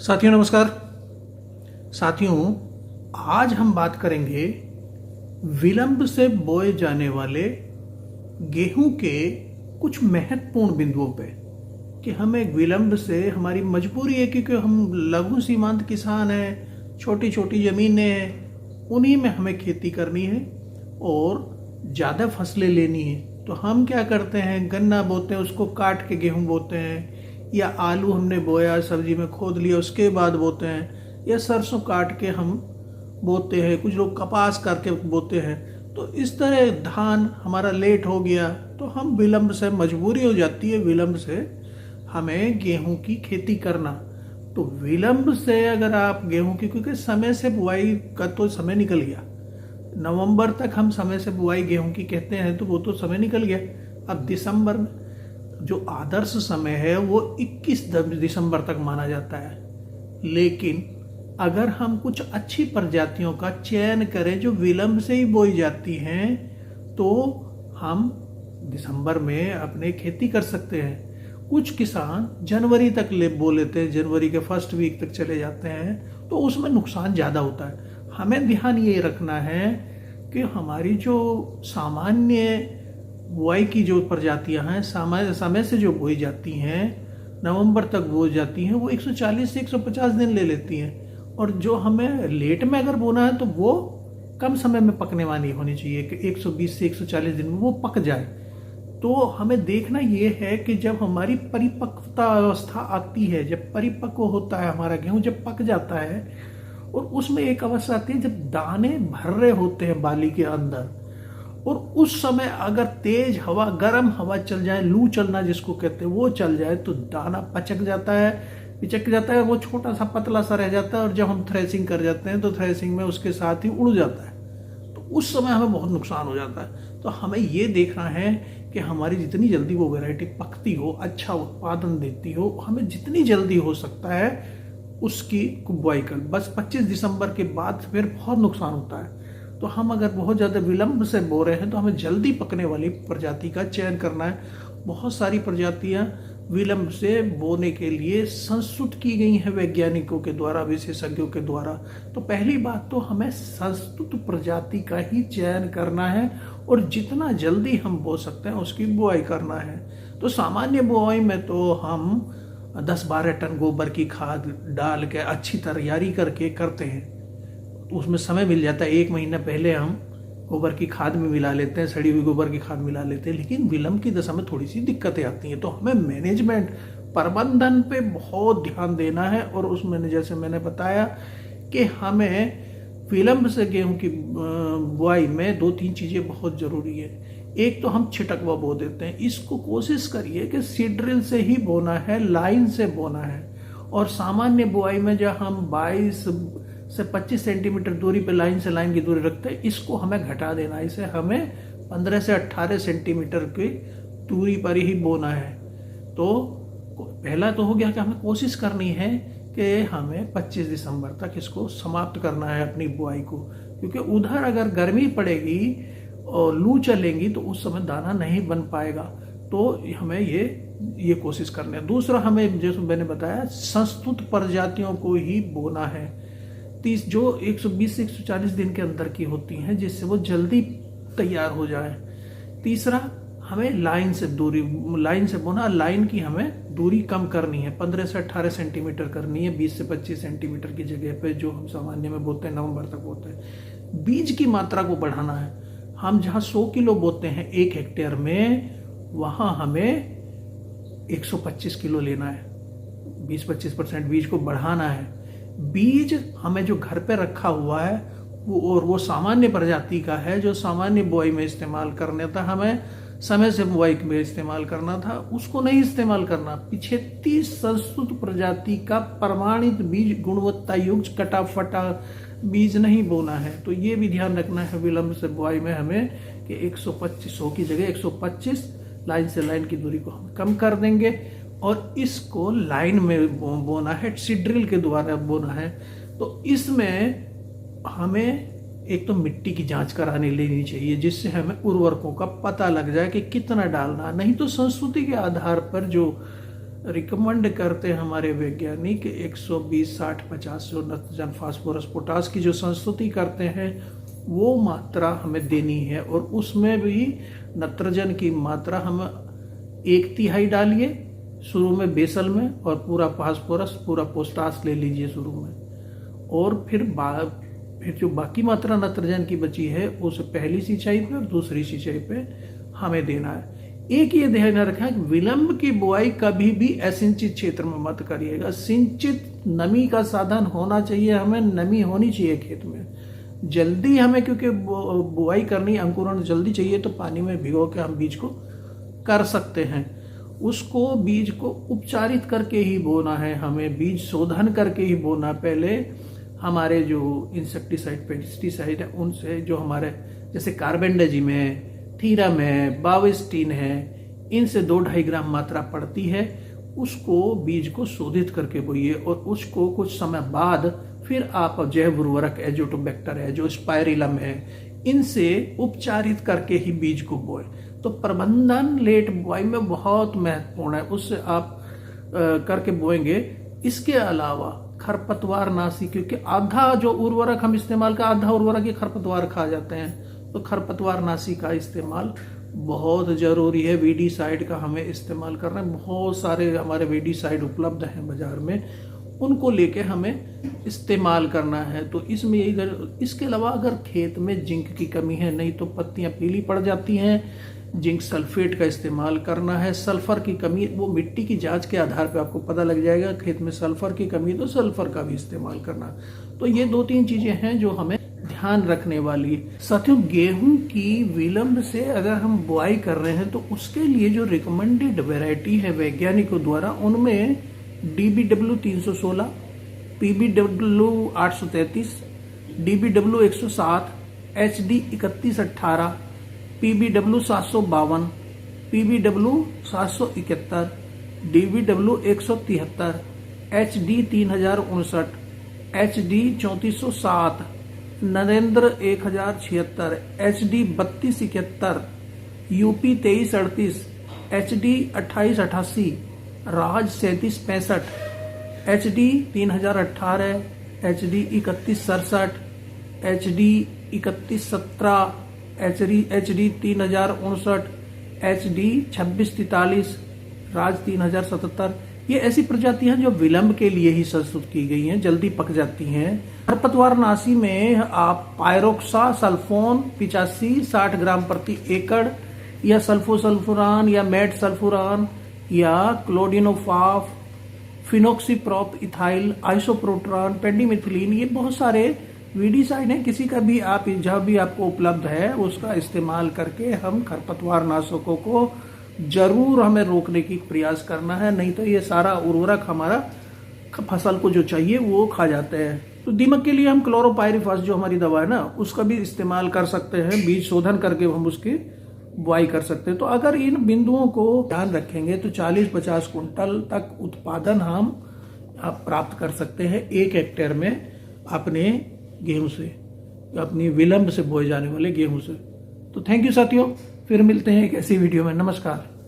साथियों नमस्कार। साथियों, आज हम बात करेंगे विलंब से बोए जाने वाले गेहूं के कुछ महत्वपूर्ण बिंदुओं पे कि हमें विलंब से हमारी मजबूरी है क्योंकि हम लघु सीमांत किसान हैं, छोटी छोटी ज़मीनें हैं, उन्हीं में हमें खेती करनी है और ज़्यादा फसलें लेनी है। तो हम क्या करते हैं, गन्ना बोते हैं, उसको काट के गेहूं बोते हैं, या आलू हमने बोया, सब्जी में खोद लिया, उसके बाद बोते हैं, या सरसों काट के हम बोते हैं, कुछ लोग कपास करके बोते हैं। तो इस तरह धान हमारा लेट हो गया तो हम विलंब से, मजबूरी हो जाती है विलंब से हमें गेहूं की खेती करना। तो विलंब से अगर आप गेहूं की, क्योंकि समय से बुआई का तो समय निकल गया, नवंबर तक हम समय से बुआई गेहूं की कहते हैं, तो वो तो समय निकल गया। अब दिसंबर में जो आदर्श समय है वो 21 दिसंबर तक माना जाता है। लेकिन अगर हम कुछ अच्छी प्रजातियों का चयन करें जो विलंब से ही बोई जाती हैं, तो हम दिसंबर में अपने खेती कर सकते हैं। कुछ किसान जनवरी तक बो लेते हैं, जनवरी के फर्स्ट वीक तक चले जाते हैं, तो उसमें नुकसान ज़्यादा होता है। हमें ध्यान ये रखना है कि हमारी जो सामान्य बुआई की जो प्रजातियां हैं, समय से जो बोई जाती हैं, नवंबर तक बोई जाती हैं, वो 140 से 150 दिन ले लेती हैं। और जो हमें लेट में अगर बोना है तो वो कम समय में पकने वाली होनी चाहिए कि 120 से 140 दिन में वो पक जाए। तो हमें देखना ये है कि जब हमारी परिपक्वता अवस्था आती है, जब परिपक्व होता है हमारा गेहूं, जब पक जाता है, और उसमें एक अवस्था आती है जब दाने भर रहे होते हैं बाली के अंदर, और उस समय अगर तेज हवा, गर्म हवा चल जाए, लू चलना जिसको कहते हैं, वो चल जाए, तो दाना पिचक जाता है, वो छोटा सा पतला सा रह जाता है। और जब हम थ्रेसिंग कर जाते हैं तो थ्रेसिंग में उसके साथ ही उड़ जाता है, तो उस समय हमें बहुत नुकसान हो जाता है। तो हमें ये देखना है कि हमारी जितनी जल्दी वो वैरायटी पकती हो, अच्छा उत्पादन देती हो, हमें जितनी जल्दी हो सकता है उसकी बुआई कर। बस 25 दिसंबर के बाद फिर बहुत नुकसान होता है। तो हम अगर बहुत ज़्यादा विलंब से बो रहे हैं तो हमें जल्दी पकने वाली प्रजाति का चयन करना है। बहुत सारी प्रजातियां विलंब से बोने के लिए संस्तुत की गई हैं वैज्ञानिकों के द्वारा, विशेषज्ञों के द्वारा। तो पहली बात तो हमें संस्तुत प्रजाति का ही चयन करना है और जितना जल्दी हम बो सकते हैं उसकी बुआई करना है। तो सामान्य बुआई में तो हम 10-12 टन गोबर की खाद डाल के अच्छी तैयारी करके करते हैं, उसमें समय मिल जाता है। 1 महीना पहले हम गोबर की खाद में मिला लेते हैं, सड़ी हुई गोबर की खाद मिला लेते हैं। लेकिन विलंब की दशा में थोड़ी सी दिक्कतें आती हैं, तो हमें मैनेजमेंट, प्रबंधन पे बहुत ध्यान देना है। और उसमें जैसे मैंने बताया कि हमें विलंब से गेहूं की बुआई में 2-3 चीज़ें बहुत ज़रूरी है। एक तो हम छिटकवा बो देते हैं, इसको कोशिश करिए कि सीड ड्रिल से ही बोना है, लाइन से बोना है। और सामान्य बुआई में जब हम 22 से 25 सेंटीमीटर दूरी पे लाइन से लाइन की दूरी रखते हैं, इसको हमें घटा देना है। इसे हमें 15 से 18 सेंटीमीटर की दूरी पर ही बोना है। तो पहला तो हो गया कि हमें कोशिश करनी है कि हमें 25 दिसंबर तक इसको समाप्त करना है अपनी बुआई को, क्योंकि उधर अगर गर्मी पड़ेगी और लू चलेंगी तो उस समय दाना नहीं बन पाएगा। तो हमें ये कोशिश करनी है। दूसरा, हमें जैसे मैंने बताया, संस्तुत प्रजातियों को ही बोना है, जो 120 से 140 दिन के अंदर की होती हैं, जिससे वो जल्दी तैयार हो जाए। तीसरा, हमें लाइन से बोना, लाइन की हमें दूरी कम करनी है, 15 से 18 सेंटीमीटर करनी है, 20 से 25 सेंटीमीटर की जगह पे जो हम सामान्य में बोते हैं, नवंबर तक बोते हैं। बीज की मात्रा को बढ़ाना है। हम जहाँ 100 किलो बोते हैं 1 हेक्टेयर में, वहाँ हमें 125 किलो लेना है। 20-25% बीज को बढ़ाना है। बीज हमें जो घर पे रखा हुआ है वो सामान्य प्रजाति का है, जो सामान्य बुआई में इस्तेमाल करना था, हमें समय से बुआई में इस्तेमाल करना था, उसको नहीं इस्तेमाल करना। पीछे 30 संस्तुत प्रजाति का प्रमाणित बीज, गुणवत्ता युक्त कटा फटा बीज नहीं बोना है। तो ये भी ध्यान रखना है विलंब से बुआई में हमें कि 100 की जगह 125 लाइन से लाइन की दूरी को हम कम कर देंगे और इसको लाइन में बोना है, सीड ड्रिल के द्वारा बोना है। तो इसमें हमें एक तो मिट्टी की जांच कराने लेनी चाहिए, जिससे हमें उर्वरकों का पता लग जाए कि कितना डालना। नहीं तो संस्तुति के आधार पर जो रिकमेंड करते हैं हमारे वैज्ञानिक 120, 60, 50 जो नत्रजन, फास्फोरस, पोटास की जो संस्तुति करते हैं वो मात्रा हमें देनी है। और उसमें भी नत्रजन की मात्रा हम 1/3 डालिए शुरू में बेसल में, और पूरा फास्फोरस, पूरा पोटास ले लीजिए शुरू में। और फिर जो बाकी मात्रा नत्रजन की बची है उसे पहली सिंचाई पे और दूसरी सिंचाई पे हमें देना है। एक ये ध्यान रखें कि विलंब की बुआई कभी भी असिंचित क्षेत्र में मत करिएगा। सिंचित नमी का साधन होना चाहिए, हमें नमी होनी चाहिए खेत में। जल्दी हमें क्योंकि बुआई करनी, अंकुरण जल्दी चाहिए, तो पानी में भिगो के हम बीज को कर सकते हैं। उसको बीज को उपचारित करके ही बोना है, हमें बीज शोधन करके ही बोना। पहले हमारे जो इंसेक्टिसाइड, पेस्टिसाइड है उनसे, जो हमारे जैसे कार्बेंडाजिम है, थीरम है, बाविस्टीन है, इनसे 2-2.5 ग्राम मात्रा पड़ती है। उसको बीज को शोधित करके बोइए, और उसको कुछ समय बाद फिर आप जैव उर्वरक एजोटोबैक्टर है, जो स्पाइरिलम है, इनसे उपचारित करके ही बीज को बोए। तो प्रबंधन लेट बुआई में बहुत महत्वपूर्ण है, उससे आप करके बोएंगे। इसके अलावा खरपतवार नाशी, क्योंकि आधा जो उर्वरक हम इस्तेमाल का, आधा उर्वरक ये खरपतवार खा जाते हैं, तो खरपतवार नाशी का इस्तेमाल बहुत जरूरी है। वीडीसाइड का हमें इस्तेमाल करना है। बहुत सारे हमारे वीडीसाइड उपलब्ध हैं बाजार में, उनको लेके हमें इस्तेमाल करना है। तो इसमें इसके अलावा अगर खेत में जिंक की कमी है, नहीं तो पत्तियां पीली पड़ जाती हैं, जिंक सल्फेट का इस्तेमाल करना है। सल्फर की कमी, वो मिट्टी की जांच के आधार पे आपको पता लग जाएगा खेत में सल्फर की कमी, तो सल्फर का भी इस्तेमाल करना। तो ये 2-3 चीजें हैं जो हमें ध्यान रखने वाली। साथियों, गेहूं की विलंब से अगर हम बुआई कर रहे हैं तो उसके लिए जो रिकमेंडेड वैरायटी है वैज्ञानिकों द्वारा, उनमें DBW 316, PBW 833, DBW 107, HD 3118, PBW 752, PBW 771, DBW 173, HD 3059, HD 3407, Narendra 1076, HD 3271, UP 2338, HD 2888, राज 3765, HD 3018, HD 3167, HD 3117, HD 3059, HD 2643, राज 3077। ये ऐसी प्रजातियां जो विलंब के लिए ही संस्तुत की गई हैं, जल्दी पक जाती हैं। खरपतवार नाशी में आप पायरोक्सा सल्फोन 85 60 ग्राम प्रति एकड़, या सल्फोसल्फुरान, या मेट सल्फुरान, या क्लोडिनोफाफ, फिनोक्सीप्रॉप इथाइल, आइसोप्रोट्रॉन, पेंडिमिथिलीन, ये बहुत सारे वीडीसाइड है। किसी का भी आप जहाँ भी आपको उपलब्ध है उसका इस्तेमाल करके हम खरपतवार नाशकों को जरूर हमें रोकने की प्रयास करना है, नहीं तो ये सारा उर्वरक हमारा फसल को जो चाहिए वो खा जाते हैं। तो दीमक के लिए हम क्लोरोपाइरिफास जो हमारी दवा है ना, उसका भी इस्तेमाल कर सकते हैं। बीज शोधन करके हम उसकी बुआई कर सकते हैं। तो अगर इन बिंदुओं को ध्यान रखेंगे तो 40-50 कुंटल तक उत्पादन हम प्राप्त कर सकते हैं 1 हेक्टेयर में अपने गेहूं से, अपनी विलंब से बोए जाने वाले गेहूं से। तो थैंक यू साथियों, फिर मिलते हैं एक ऐसी वीडियो में। नमस्कार।